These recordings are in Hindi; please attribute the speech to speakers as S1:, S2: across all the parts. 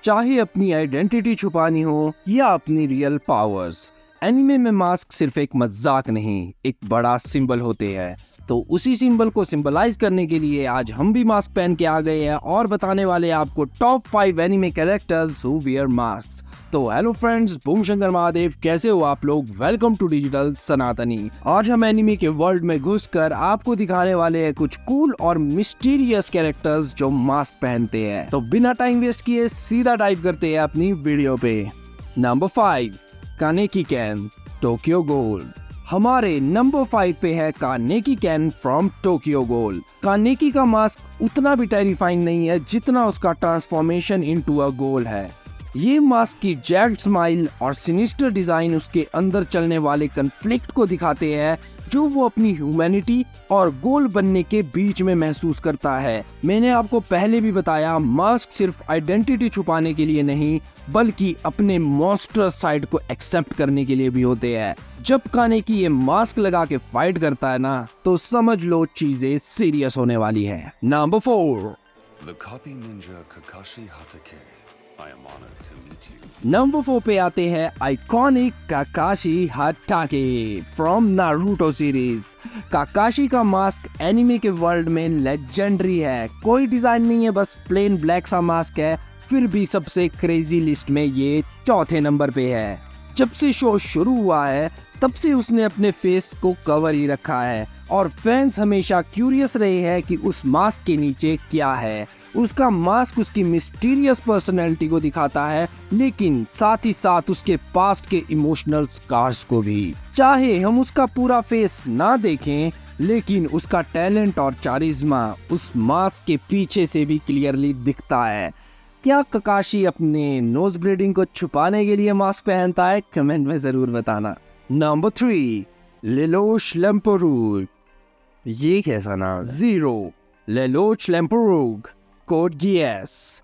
S1: चाहे अपनी आइडेंटिटी छुपानी हो या अपनी रियल पावर्स, एनिमे में मास्क सिर्फ एक मजाक नहीं, एक बड़ा सिंबल होते हैं। तो उसी सिंबल को सिंबलाइज करने के लिए आज हम भी मास्क पहन के आ गए हैं और बताने वाले हैं आपको top 5 anime characters who wear mask. तो हेलो फ्रेंड्स, बूम शंकर महादेव, कैसे हो आप लोग? वेलकम टू डिजिटल सनातनी। आज हम एनिमे के वर्ल्ड में घुसकर आपको दिखाने वाले हैं कुछ कूल और मिस्टीरियस कैरेक्टर्स जो मास्क पहनते हैं। तो बिना टाइम वेस्ट किए सीधा डाइव करते हैं अपनी वीडियो पे। Number 5, कानेकी can, Tokyo gold. हमारे नंबर 5 पे है कानेकी कैन फ्रॉम टोक्यो गोल्ड। कानेकी का मास्क उतना भी टेरिफाइंग नहीं है जितना उसका ट्रांसफॉर्मेशन इनटू अ गोल है। ये मास्क की जैग्ड स्माइल और सिनिस्टर डिजाइन उसके अंदर चलने वाले कन्फ्लिक्ट को दिखाते हैं जो वो अपनी ह्यूमैनिटी और गोल बनने के बीच में महसूस करता है। मैंने आपको पहले भी बताया, मास्क सिर्फ आइडेंटिटी छुपाने के लिए नहीं बल्कि अपने मॉन्स्टर साइड को एक्सेप्ट करने के लिए भी होते हैं। जब कानेकी ये मास्क लगा के फाइट करता है ना, तो समझ लो चीजें सीरियस होने वाली है। Number 4,
S2: The copy ninja Kakashi Hatake. I am honored to meet you.
S1: Number 4 पे आते हैं आइकॉनिक काकाशी हटाके फ्रॉम नारुतो सीरीज। काकाशी का मास्क एनिमे के वर्ल्ड में लेजेंडरी है। कोई डिजाइन नहीं है, बस प्लेन ब्लैक सा मास्क है। फिर भी सबसे क्रेजी लिस्ट में ये चौथे नंबर पे है। जब से शो शुरू हुआ है तब से उसने अपने फेस को कवर ही रखा है और फैंस हमेशा क्यूरियस रहे हैं कि उस मास्क के नीचे क्या है। उसका मास्क उसकी मिस्टीरियस पर्सनैलिटी को दिखाता है, लेकिन साथ ही साथ उसके पास्ट के इमोशनल स्कार्स को भी। चाहे हम उसका पूरा फेस ना देखें, लेकिन उसका टैलेंट और चारिज्मा उस मास्क के पीछे से भी क्लियरली दिखता है। क्या ककाशी अपने नोज ब्लीडिंग को छुपाने के लिए मास्क पहनता है? कमेंट में जरूर बताना। Number 3, Lelouch Lamperouge. ये कैसा नाम? Zero Lelouch Lamperouge code Geass.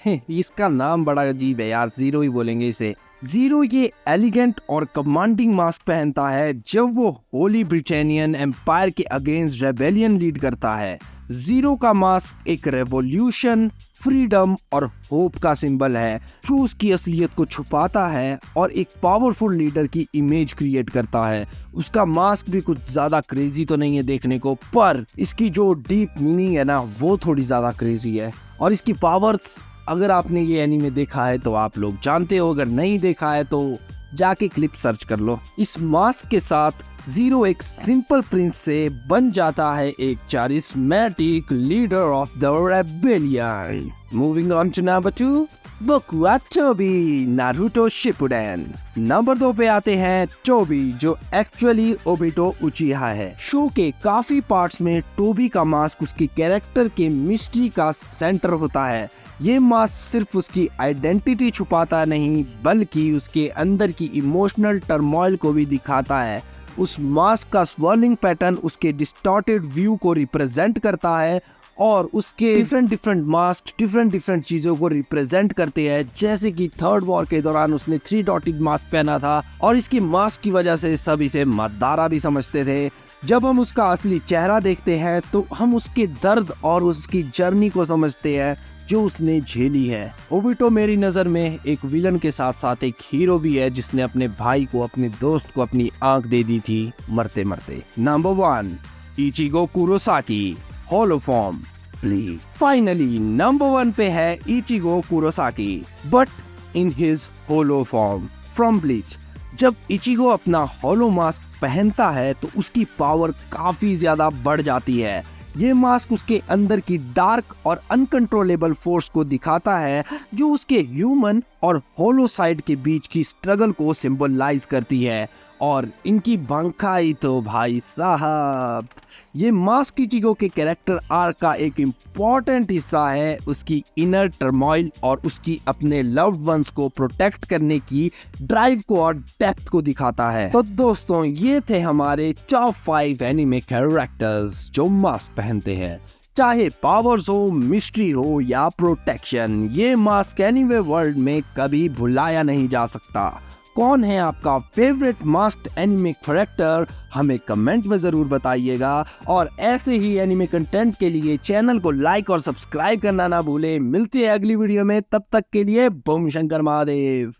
S1: इसका नाम बड़ा अजीब है यार, जीरो ही बोलेंगे इसे। जीरो ये एलिगेंट और कमांडिंग मास्क पहनता है जब वो होली ब्रिटेनियन एम्पायर के अगेंस्ट रेबेलियन लीड करता है। जीरो का मास्क एक रेवोल्यूशन, फ्रीडम और होप का सिंबल है जो उसकी असलियत को छुपाता है और एक पावरफुल लीडर की इमेज क्रिएट करता है। उसका मास्क भी कुछ ज्यादा क्रेजी तो नहीं है देखने को, पर इसकी जो डीप मीनिंग है ना, वो थोड़ी ज्यादा क्रेजी है। और इसकी पावर्स, अगर आपने ये एनीमे देखा है तो आप लोग जानते हो, अगर नहीं देखा है तो जाके क्लिप सर्च कर लो। इस मास्क के साथ जीरो एक सिंपल प्रिंस से बन जाता है एक charismatic leader of the rebellion. Moving on to number 2, बोकु वा टोबी, नारुतो शिपुडेन। नंबर 2 पे आते हैं टोबी, जो एक्चुअली ओबिटो उचिहा है। शो के काफी पार्ट्स में टोबी का मास्क उसके कैरेक्टर के मिस्ट्री का सेंटर होता है। ये मास्क सिर्फ उसकी आइडेंटिटी छुपाता नहीं बल्कि उसके अंदर की इमोशनल टर्मोइल को भी दिखाता है। उस मास्क का स्वर्लिंग पैटर्न उसके डिस्टॉर्टेड व्यू को रिप्रेजेंट करता है और उसके डिफरेंट मास्क डिफरेंट चीजों को रिप्रेजेंट करते हैं। जैसे कि थर्ड वॉर के दौरान उसने 3 डॉटेड मास्क पहना था और इसकी मास्क की वजह से सब इसे मदारा भी समझते थे। जब हम उसका असली चेहरा देखते हैं तो हम उसके दर्द और उसकी जर्नी को समझते हैं जो उसने झेली है। ओबिटो मेरी नजर में एक विलन के साथ साथ एक हीरो भी है जिसने अपने भाई को, अपने दोस्त को अपनी आंख दे दी थी मरते मरते। Number 1, Ichigo Kurosaki, hollow form please. Finally number 1 पे है Ichigo Kurosaki, but in his hollow form from Bleach. जब इचिगो अपना होलो मास्क पहनता है तो उसकी पावर काफी ज्यादा बढ़ जाती है। ये मास्क उसके अंदर की डार्क और अनकंट्रोलेबल फोर्स को दिखाता है जो उसके ह्यूमन और होलो साइड के बीच की स्ट्रगल को सिंबलाइज करती है। और इनकी बंकाई तो भाई साहब, ये मास्क इचिगो के कैरेक्टर आर्क का एक इम्पॉर्टेंट हिस्सा है। उसकी इनर टर्मोइल और उसकी अपने लव्ड वंस को प्रोटेक्ट करने की ड्राइव को और डेप्थ को दिखाता है। तो दोस्तों, ये थे हमारे टॉप 5 एनिमे कैरेक्टर्स जो मास्क पहनते हैं। चाहे पावर्स हो, मिस्ट्री हो या प्रोटेक्शन, ये मास्क एनीवे वर्ल्ड में कभी भुलाया नहीं जा सकता। कौन है आपका फेवरेट मास्क्ड एनिमे कैरेक्टर हमें कमेंट में जरूर बताइएगा। और ऐसे ही एनिमे कंटेंट के लिए चैनल को लाइक और सब्सक्राइब करना ना भूलें। मिलते हैं अगली वीडियो में, तब तक के लिए बूम शंकर महादेव।